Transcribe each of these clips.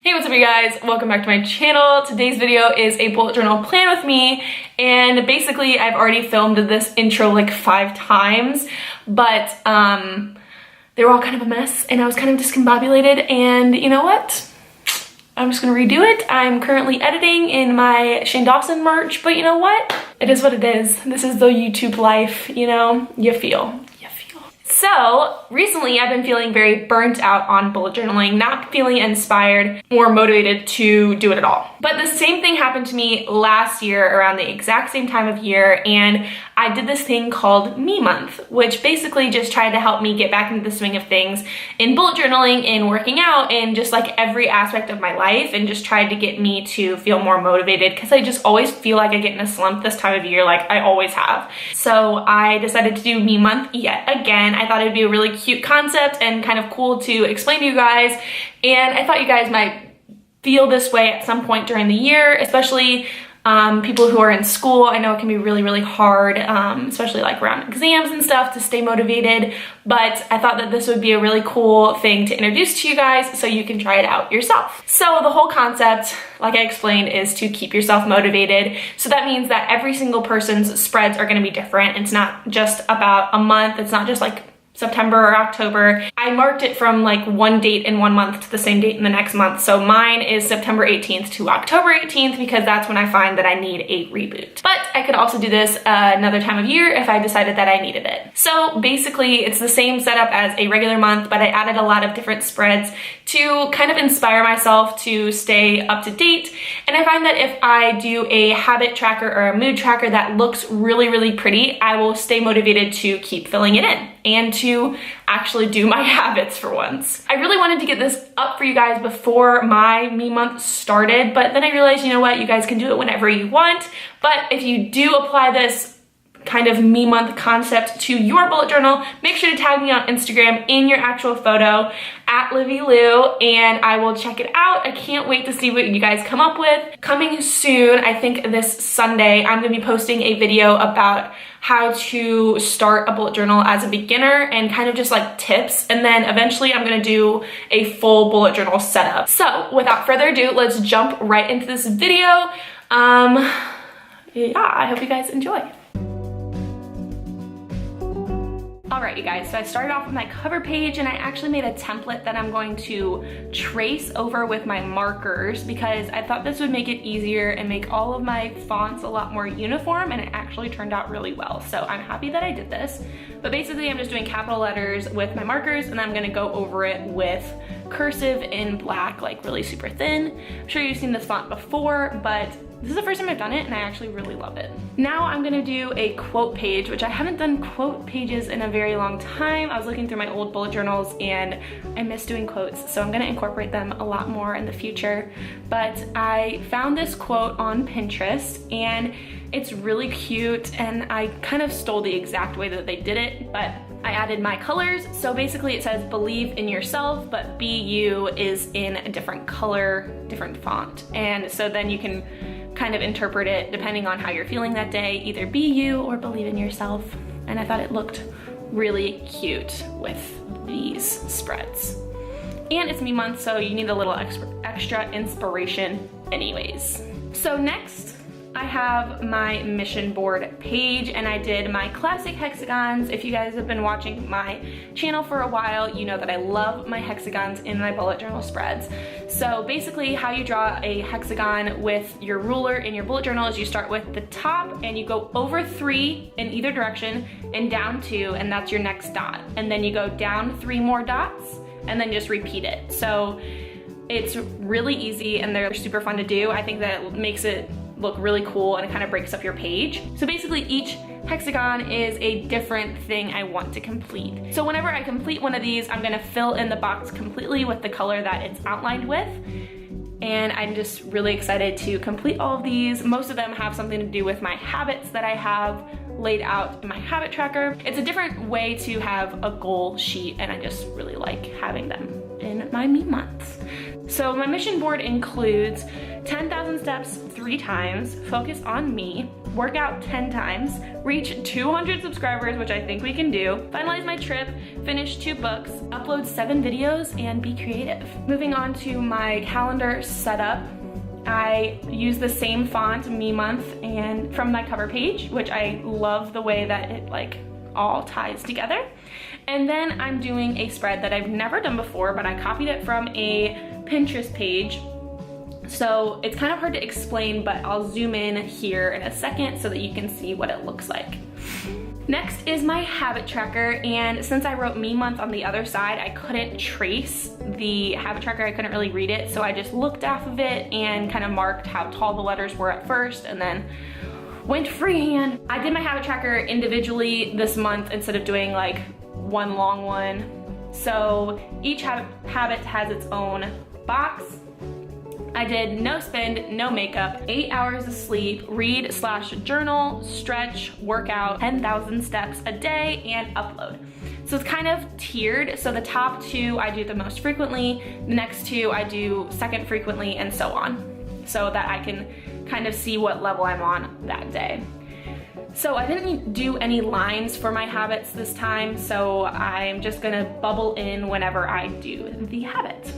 Hey, what's up you guys? Welcome back to my channel. Today's video is a bullet journal plan with me, and basically I've already filmed this intro like 5 times, but they were all kind of a mess and I was kind of discombobulated, and you know what? I'm just gonna redo it. I'm currently editing in my Shane Dawson merch, but you know what? It is what it is. This is the YouTube life, you know? You feel. So recently I've been feeling very burnt out on bullet journaling, not feeling inspired or motivated to do it at all. But the same thing happened to me last year around the exact same time of year, and I did this thing called Me Month, which basically just tried to help me get back into the swing of things in bullet journaling and working out and just like every aspect of my life, and just tried to get me to feel more motivated because I just always feel like I get in a slump this time of year, like I always have. So I decided to do Me Month yet again. I thought it'd be a really cute concept and kind of cool to explain to you guys, and I thought you guys might feel this way at some point during the year, especially people who are in school. I know it can be really hard, especially like around exams and stuff, to stay motivated, but I thought that this would be a really cool thing to introduce to you guys so you can try it out yourself. So the whole concept, like I explained, is to keep yourself motivated. So that means that every single person's spreads are going to be different. It's not just about a month. It's not just like September or October. I marked it from like one date in one month to the same date in the next month. So mine is September 18th to October 18th because that's when I find that I need a reboot. But I could also do this another time of year if I decided that I needed it. So basically it's the same setup as a regular month, but I added a lot of different spreads to kind of inspire myself to stay up to date. And I find that if I do a habit tracker or a mood tracker that looks really pretty, I will stay motivated to keep filling it in and to actually do my habits for once. I really wanted to get this up for you guys before my Me Month started, but then I realized, you know what, you guys can do it whenever you want. But if you do apply this kind of Me Month concept to your bullet journal, make sure to tag me on Instagram in your actual photo at LivyLou, and I will check it out. I can't wait to see what you guys come up with. Coming soon, I think this Sunday, I'm gonna be posting a video about how to start a bullet journal as a beginner and kind of just like tips, and then eventually I'm gonna do a full bullet journal setup. So without further ado, let's jump right into this video. Yeah, I hope you guys enjoy. Alright you guys, so I started off with my cover page, and I actually made a template that I'm going to trace over with my markers because I thought this would make it easier and make all of my fonts a lot more uniform, and it actually turned out really well. So I'm happy that I did this. But basically I'm just doing capital letters with my markers, and I'm gonna go over it with cursive in black, like really super thin. I'm sure you've seen this font before, but this is the first time I've done it and I actually really love it. Now I'm gonna do a quote page, which I haven't done quote pages in a very long time. I was looking through my old bullet journals and I miss doing quotes, so I'm gonna incorporate them a lot more in the future. But I found this quote on Pinterest and it's really cute, and I kind of stole the exact way that they did it, but I added my colors. So basically it says believe in yourself, but BU is in a different color, different font. And so then you can kind of interpret it depending on how you're feeling that day, either be you or believe in yourself. And I thought it looked really cute with these spreads. And it's Me Month, so you need a little extra inspiration anyways. So next, I have my mission board page, and I did my classic hexagons. If you guys have been watching my channel for a while, you know that I love my hexagons in my bullet journal spreads. So basically how you draw a hexagon with your ruler in your bullet journal is you start with the top and you go over 3 in either direction and down 2, and that's your next dot. And then you go down 3 more dots and then just repeat it. So it's really easy and they're super fun to do. I think that it makes it look really cool and it kind of breaks up your page. So basically each hexagon is a different thing I want to complete. So whenever I complete one of these, I'm gonna fill in the box completely with the color that it's outlined with. And I'm just really excited to complete all of these. Most of them have something to do with my habits that I have laid out in my habit tracker. It's a different way to have a goal sheet, and I just really like having them in my Me Months. So my mission board includes 10,000 steps 3 times, focus on me, work out 10 times, reach 200 subscribers, which I think we can do, finalize my trip, finish 2 books, upload 7 videos, and be creative. Moving on to my calendar setup, I use the same font, Me Month, and from my cover page, which I love the way that it like all ties together. And then I'm doing a spread that I've never done before, but I copied it from a Pinterest page. So it's kind of hard to explain, but I'll zoom in here in a second so that you can see what it looks like. Next is my habit tracker, and since I wrote Me Month on the other side, I couldn't trace the habit tracker, I couldn't really read it, so I just looked off of it and kind of marked how tall the letters were at first and then went freehand. I did my habit tracker individually this month instead of doing like one long one. So each habit has its own box. I did no spend, no makeup, 8 hours of sleep, read/journal, stretch, workout, 10,000 steps a day, and upload. So it's kind of tiered. So the top 2 I do the most frequently, the next 2 I do second frequently, and so on, so that I can kind of see what level I'm on that day. So I didn't do any lines for my habits this time, so I'm just gonna bubble in whenever I do the habit.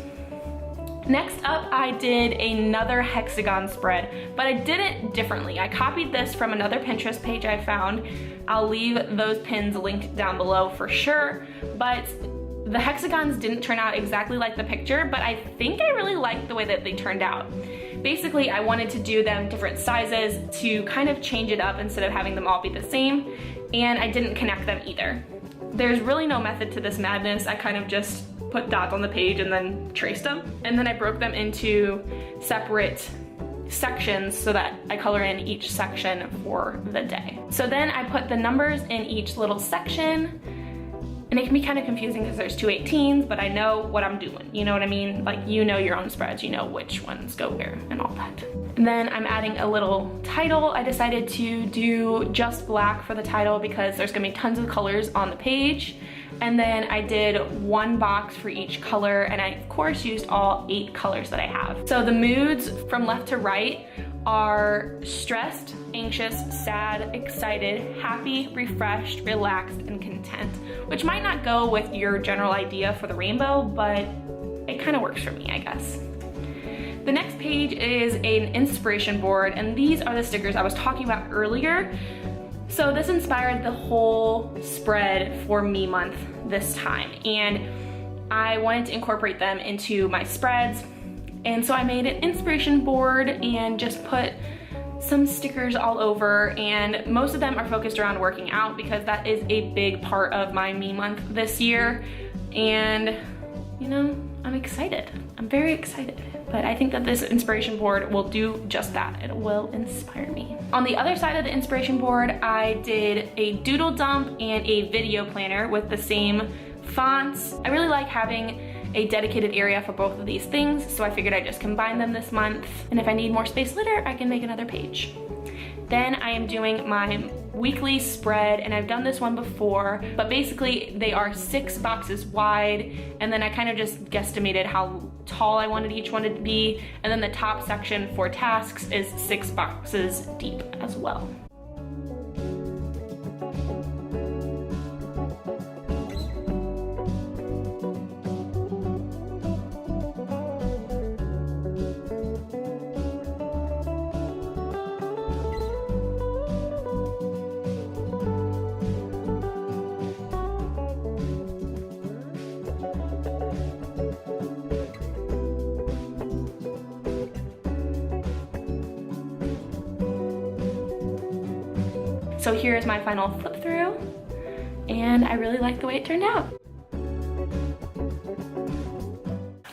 Next up, I did another hexagon spread, but I did it differently. I copied this from another Pinterest page I found. I'll leave those pins linked down below for sure, but the hexagons didn't turn out exactly like the picture, but I think I really liked the way that they turned out. Basically, I wanted to do them different sizes to kind of change it up instead of having them all be the same, and I didn't connect them either. There's really no method to this madness. I kind of just put dots on the page and then traced them, and then I broke them into separate sections so that I color in each section for the day. So then I put the numbers in each little section, and it can be kind of confusing because there's 2 18s, but I know what I'm doing, you know what I mean? Like, you know your own spreads, you know which ones go where and all that. And then I'm adding a little title. I decided to do just black for the title because there's gonna be tons of colors on the page. And then I did 1 box for each color, and I of course used all 8 colors that I have. So the moods from left to right are stressed, anxious, sad, excited, happy, refreshed, relaxed, and content, which might not go with your general idea for the rainbow, but it kind of works for me, I guess. The next page is an inspiration board, and these are the stickers I was talking about earlier. So this inspired the whole spread for Me Month this time, and I wanted to incorporate them into my spreads, and so I made an inspiration board and just put some stickers all over, and most of them are focused around working out because that is a big part of my Me Month this year, and you know, I'm excited. I'm very excited. But I think that this inspiration board will do just that. It will inspire me. On the other side of the inspiration board, I did a doodle dump and a video planner with the same fonts. I really like having a dedicated area for both of these things, so I figured I'd just combine them this month. And if I need more space later, I can make another page. Then I am doing my weekly spread, and I've done this one before, but basically they are 6 boxes wide, and then I kind of just guesstimated how tall I wanted each one to be, and then the top section for tasks is 6 boxes deep as well. So here's my final flip through, and I really like the way it turned out.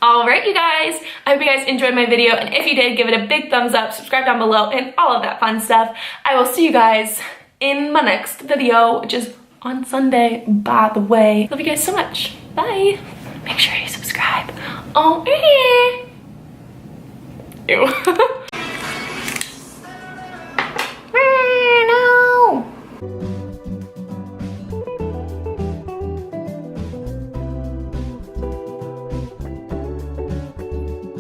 Alright you guys, I hope you guys enjoyed my video, and if you did, give it a big thumbs up, subscribe down below, and all of that fun stuff. I will see you guys in my next video, which is on Sunday, by the way. Love you guys so much. Bye. Make sure you subscribe. Oh, ew.